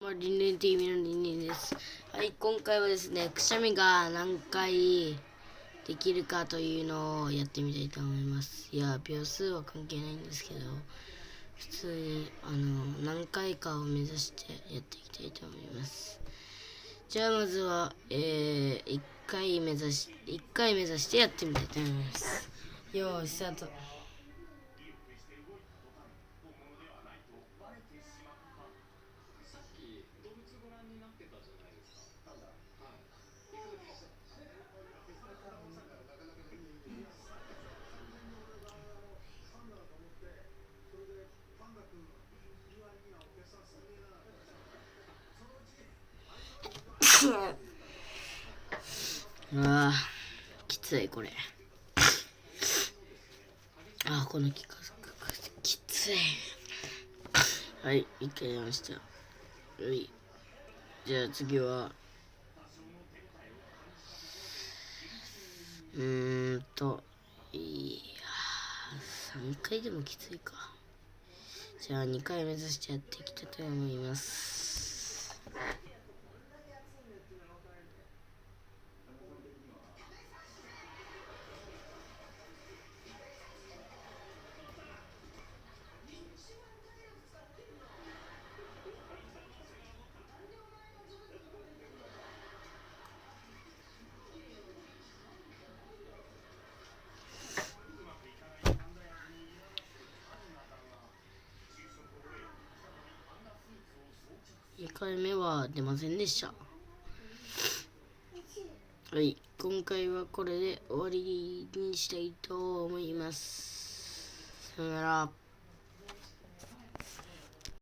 リンリン TV のリンリンです。はい、今回はですね、くしゃみが何回できるかというのをやってみたいと思います。いや、秒数は関係ないんですけど、普通に何回かを目指してやっていきたいと思います。じゃあまずは、1回目指してやってみたいと思います。よーし、スタート。うわぁ、きついこれ。この企画きつい。はい、一回やりました。はい。じゃあ次は、いや3回でもきついか。じゃあ2回目指してやっていきたいと思います。2回目は出ませんでした。はい、今回はこれで終わりにしたいと思います。さよなら。